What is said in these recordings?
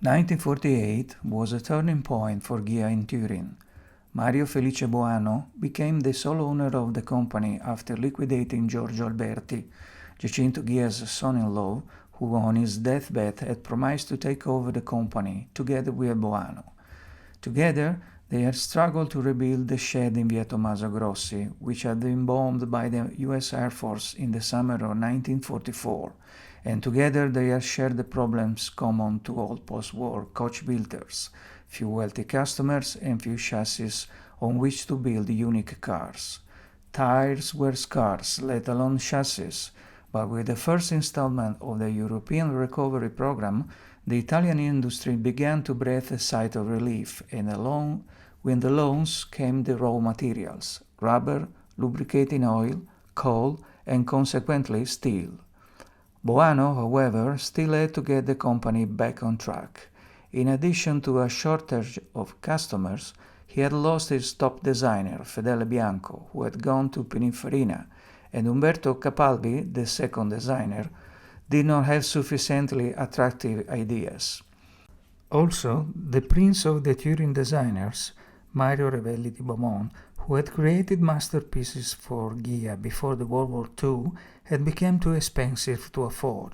1948 was a turning point for Ghia in Turin. Mario Felice Boano became the sole owner of the company after liquidating Giorgio Alberti, Giacinto Ghia's son-in-law, who on his deathbed had promised to take over the company together with Boano. Together, they had struggled to rebuild the shed in Via Tommaso Grossi, which had been bombed by the US Air Force in the summer of 1944, and together they had shared the problems common to all post-war coach builders: few wealthy customers and few chassis on which to build unique cars. Tires were scarce, let alone chassis, but with the first installment of the European Recovery Program, the Italian industry began to breathe a sigh of relief, and along with the loans came the raw materials: rubber, lubricating oil, coal, and consequently steel. Boano, however, still had to get the company back on track. In addition to a shortage of customers, he had lost his top designer, Fedele Bianco, who had gone to Pininfarina, and Umberto Capalbi, the second designer, did not have sufficiently attractive ideas. Also, the prince of the Turin designers, Mario Revelli di Beaumont, who had created masterpieces for Ghia before the World War II, had become too expensive to afford.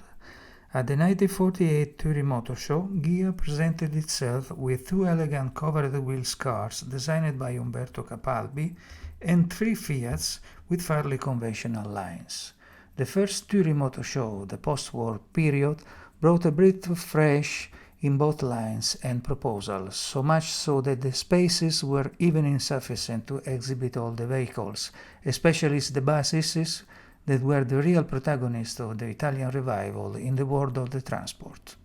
At the 1948 Turin Motor Show, Ghia presented itself with two elegant covered wheels cars designed by Umberto Capalbi and three Fiats with fairly conventional lines. The first Turin Motor Show, the post-war period, brought a breath of fresh in both lines and proposals, so much so that the spaces were even insufficient to exhibit all the vehicles, especially the buses that were the real protagonists of the Italian revival in the world of the transport.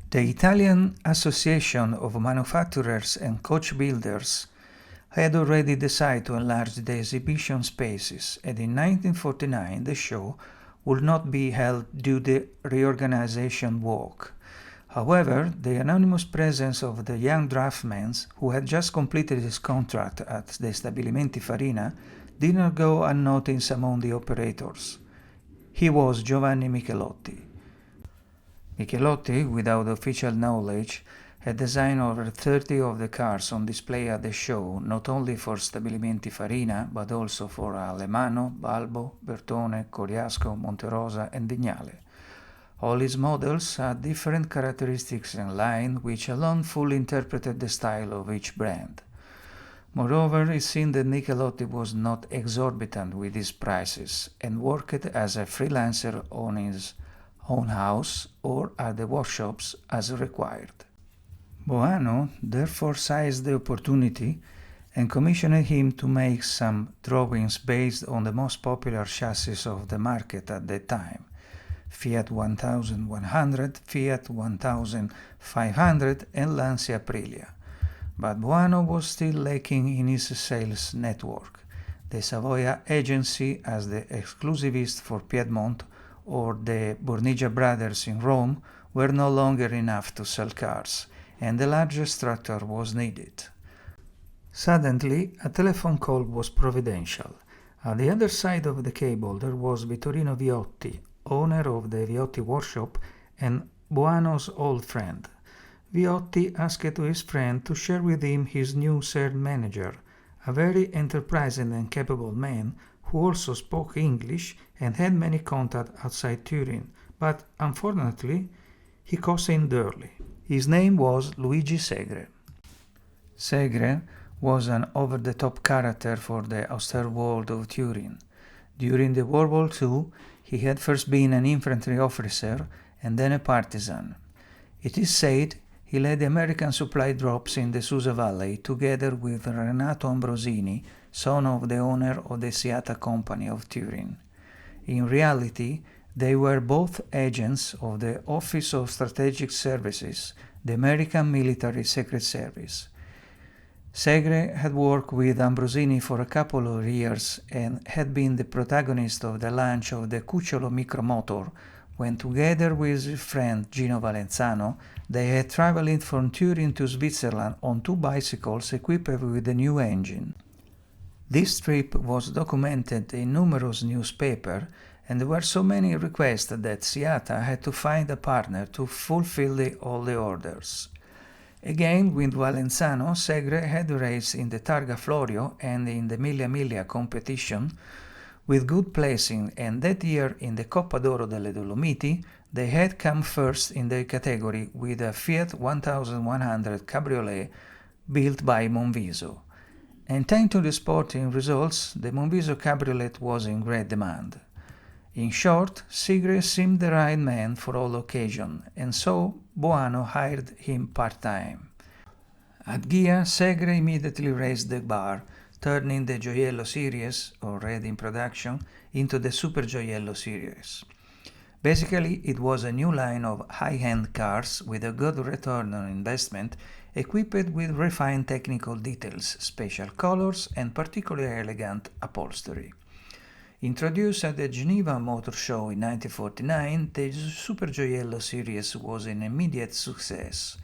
The Italian Association of Manufacturers and Coach Builders had already decided to enlarge the exhibition spaces, and in 1949 the show would not be held due to the reorganization walk. However, the anonymous presence of the young draftsman, who had just completed his contract at the Stabilimenti Farina, did not go unnoticed among the operators. He was Giovanni Michelotti. Michelotti, without official knowledge, had designed over 30 of the cars on display at the show, not only for Stabilimenti Farina, but also for Alemano, Balbo, Bertone, Coriasco, Monterosa, and Vignale. All his models had different characteristics and line, which alone fully interpreted the style of each brand. Moreover, it seemed that Michelotti was not exorbitant with his prices and worked as a freelancer on his own house or at the workshops as required. Boano therefore seized the opportunity and commissioned him to make some drawings based on the most popular chassis of the market at that time: Fiat 1100, Fiat 1500 and Lancia Aurelia. But Boano was still lacking in his sales network. The Savoia agency as the exclusivist for Piedmont or the Bornigia brothers in Rome were no longer enough to sell cars, and a larger structure was needed. Suddenly, a telephone call was providential. At the other side of the cable there was Vittorino Viotti, owner of the Viotti workshop and Boano's old friend. Viotti asked his friend to share with him his new sales manager, a very enterprising and capable man who also spoke English and had many contacts outside Turin, but unfortunately he cost him dearly. His name was Luigi Segre. Segre was an over-the-top character for the austere world of Turin. During the World War II, he had first been an infantry officer and then a partisan. It is said he led the American supply drops in the Susa Valley together with Renato Ambrosini, son of the owner of the Seata Company of Turin. In reality, they were both agents of the Office of Strategic Services, the American Military Secret Service. Segre had worked with Ambrosini for a couple of years and had been the protagonist of the launch of the Cucciolo micromotor when, together with his friend Gino Valenzano, they had traveled from Turin to Switzerland on two bicycles equipped with a new engine. This trip was documented in numerous newspapers, and there were so many requests that Siata had to find a partner to fulfill all the orders. Again, with Valenzano, Segre had raced in the Targa Florio and in the Mille Miglia competition with good placing, and that year in the Coppa d'Oro delle Dolomiti they had come first in their category with a Fiat 1100 Cabriolet built by Monviso. And thanks to the sporting results, the Monviso Cabriolet was in great demand. In short, Segre seemed the right man for all occasions, and so Boano hired him part-time. At Ghia, Segre immediately raised the bar, turning the Gioiello series, already in production, into the Super Gioiello series. Basically, it was a new line of high-end cars with a good return on investment, equipped with refined technical details, special colors, and particularly elegant upholstery. Introduced at the Geneva Motor Show in 1949, the Super Gioiello series was an immediate success.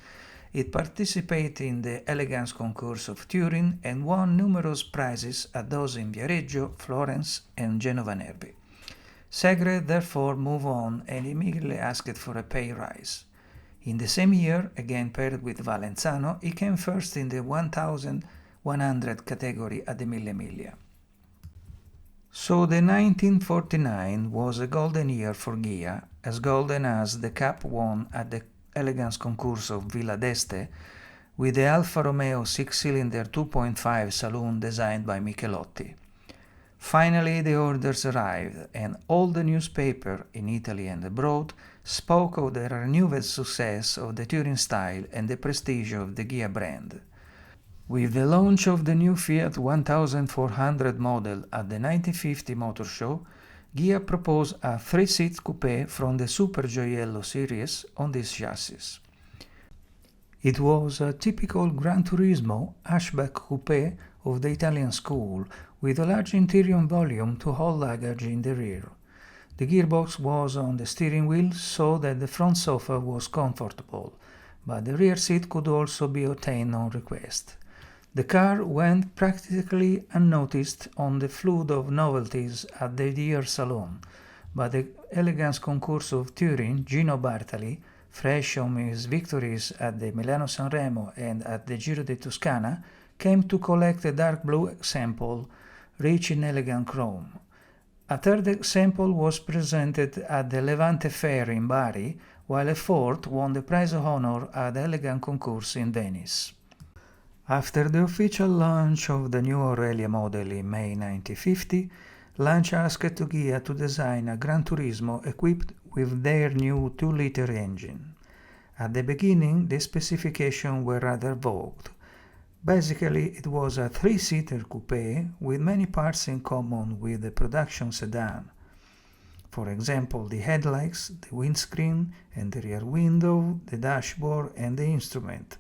It participated in the Elegance Concours of Turin and won numerous prizes at those in Viareggio, Florence, and Genova Nervi. Segre therefore moved on and immediately asked for a pay rise. In the same year, again paired with Valenzano, he came first in the 1100 category at the Mille Miglia. So the 1949 was a golden year for Ghia, as golden as the cup won at the Elegance Concours of Villa d'Este with the Alfa Romeo 6-cylinder 2.5 saloon designed by Michelotti. Finally, the orders arrived, and all the newspapers in Italy and abroad spoke of the renewed success of the touring style and the prestige of the Ghia brand. With the launch of the new Fiat 1400 model at the 1950 Motor Show, Ghia proposed a 3-seat coupe from the Super Gioiello series on this chassis. It was a typical Gran Turismo hatchback coupe of the Italian school, with a large interior volume to hold luggage in the rear. The gearbox was on the steering wheel so that the front sofa was comfortable, but the rear seat could also be obtained on request. The car went practically unnoticed on the flood of novelties at the year salon, but the Elegance Concours of Turin, Gino Bartali, fresh from his victories at the Milano-San Remo and at the Giro di Toscana, came to collect a dark blue sample rich in elegant chrome. A third example was presented at the Levante Fair in Bari, while a fourth won the prize of honor at the Elegant Concours in Venice. After the official launch of the new Aurelia model in May 1950, Lancia asked Ghia to design a Gran Turismo equipped with their new 2-liter engine. At the beginning, the specifications were rather vague. Basically, it was a 3-seater coupe with many parts in common with the production sedan. For example, the headlights, the windscreen and the rear window, the dashboard and the instrument.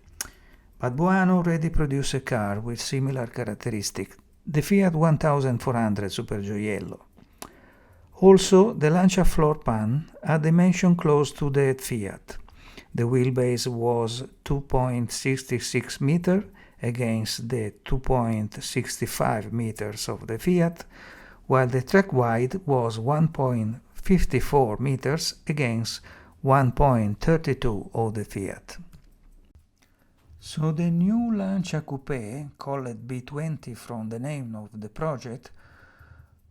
But Boano already produced a car with similar characteristics, the Fiat 1400 Super Gioiello. Also, the Lancia floor pan had dimension close to the Fiat. The wheelbase was 2.66 meters against the 2.65 meters of the Fiat, while the track wide was 1.54 meters against 1.32 of the Fiat. So the new Lancia Coupe, called B20 from the name of the project,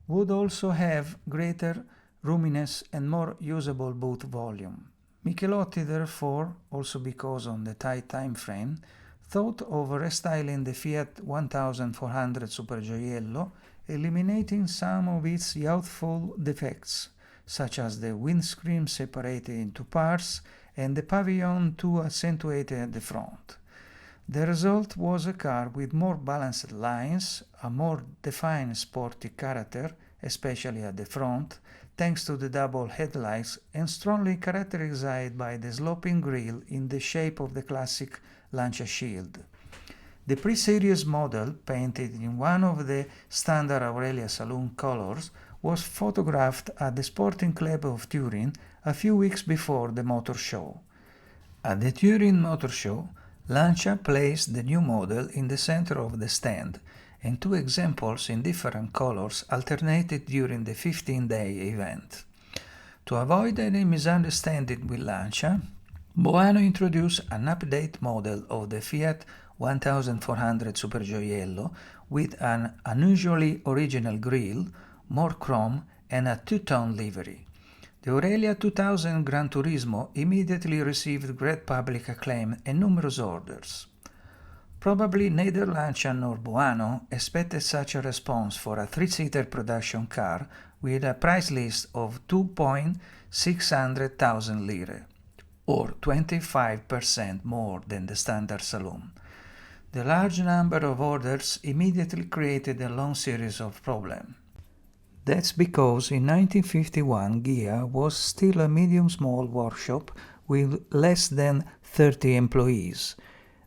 would also have greater roominess and more usable boot volume. Michelotti therefore, also because of the tight time frame, thought of restyling the Fiat 1400 Super Gioiello, eliminating some of its youthful defects, such as the windscreen separated into parts and the pavilion too accentuated at the front. The result was a car with more balanced lines, a more defined sporty character, especially at the front, thanks to the double headlights, and strongly characterized by the sloping grille in the shape of the classic Lancia shield. The pre-series model, painted in one of the standard Aurelia saloon colors, was photographed at the Sporting Club of Turin a few weeks before the motor show. At the Turin Motor Show, Lancia placed the new model in the center of the stand, and 2 examples in different colors alternated during the 15-day event. To avoid any misunderstanding with Lancia, Boano introduced an update model of the Fiat 1400 Supergioiello with an unusually original grille, more chrome, and a two-tone livery. The Aurelia 2000 Gran Turismo immediately received great public acclaim and numerous orders. Probably neither Lancia nor Boano expected such a response for a 3-seater production car with a price list of 2,600,000 lire, or 25% more than the standard saloon. The large number of orders immediately created a long series of problems. That's because in 1951 Ghia was still a medium-small workshop with less than 30 employees.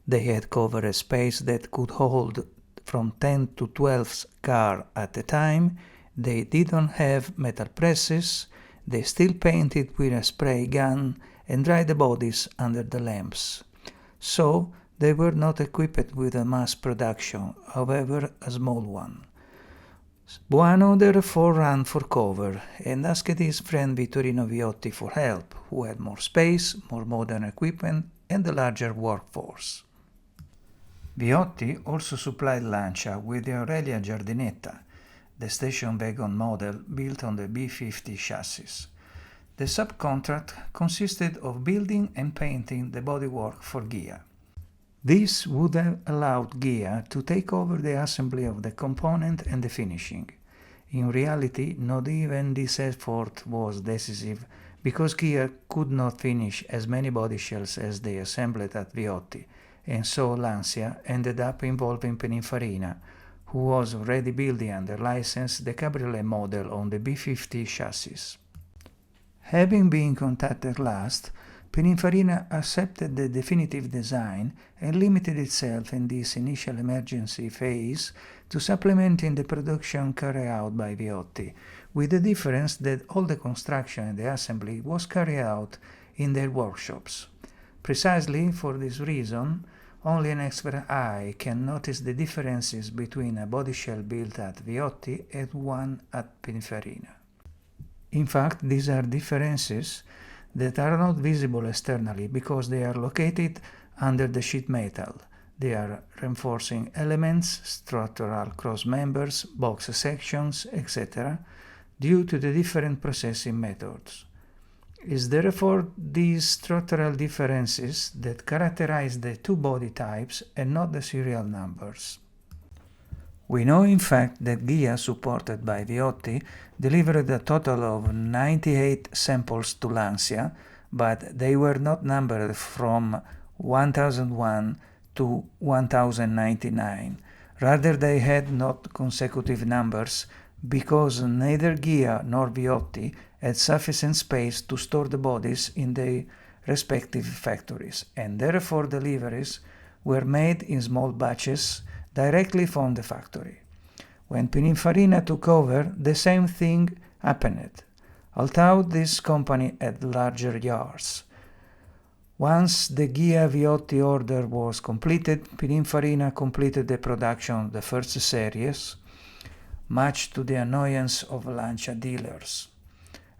They had covered a space that could hold from 10 to 12 cars at a time. They didn't have metal presses. They still painted with a spray gun and dried the bodies under the lamps. So they were not equipped with a mass production, however a small one. Boano therefore ran for cover and asked his friend Vittorino Viotti for help, who had more space, more modern equipment, and a larger workforce. Viotti also supplied Lancia with the Aurelia Giardinetta, the station wagon model built on the B50 chassis. The subcontract consisted of building and painting the bodywork for Ghia. This would have allowed Ghia to take over the assembly of the component and the finishing. In reality, not even this effort was decisive, because Ghia could not finish as many body shells as they assembled at Viotti, and so Lancia ended up involving Pininfarina, who was already building under license the cabriolet model on the B50 chassis. Having been contacted last, Pininfarina accepted the definitive design and limited itself in this initial emergency phase to supplementing the production carried out by Viotti, with the difference that all the construction and the assembly was carried out in their workshops. Precisely for this reason, only an expert eye can notice the differences between a body shell built at Viotti and one at Pininfarina. In fact, these are differences that are not visible externally because they are located under the sheet metal. They are reinforcing elements, structural cross members, box sections, etc., due to the different processing methods. It's therefore these structural differences that characterize the two body types and not the serial numbers. We know in fact that Ghia, supported by Viotti, delivered a total of 98 samples to Lancia, but they were not numbered from 1001 to 1099. Rather, they had not consecutive numbers because neither Ghia nor Viotti had sufficient space to store the bodies in their respective factories, and therefore deliveries were made in small batches directly from the factory. When Pininfarina took over, the same thing happened, although this company had larger yards. Once the Ghia Viotti order was completed, Pininfarina completed the production of the first series, much to the annoyance of Lancia dealers.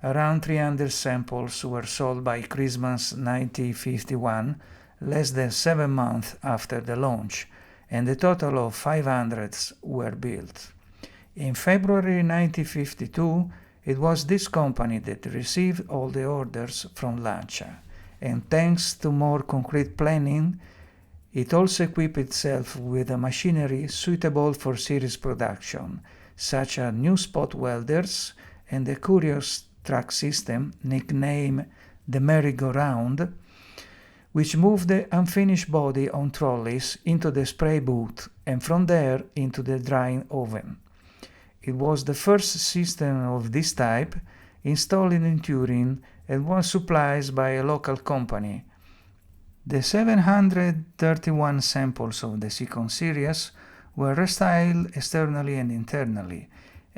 Around 300 samples were sold by Christmas 1951, less than 7 months after the launch, and a total of 500 were built. In February 1952, it was this company that received all the orders from Lancia, and thanks to more concrete planning, it also equipped itself with a machinery suitable for series production, such as new spot welders and a curious track system nicknamed the merry-go-round, which moved the unfinished body on trolleys into the spray booth and from there into the drying oven. It was the first system of this type installed in Turin and was supplied by a local company. The 731 samples of the second series were restyled externally and internally,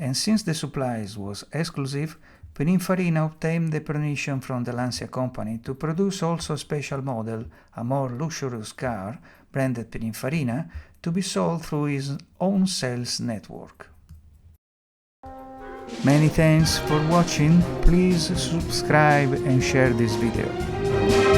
and since the supplies was exclusive, Pininfarina obtained the permission from the Lancia company to produce also a special model, a more luxurious car, branded Pininfarina, to be sold through his own sales network. Many thanks for watching, please subscribe and share this video.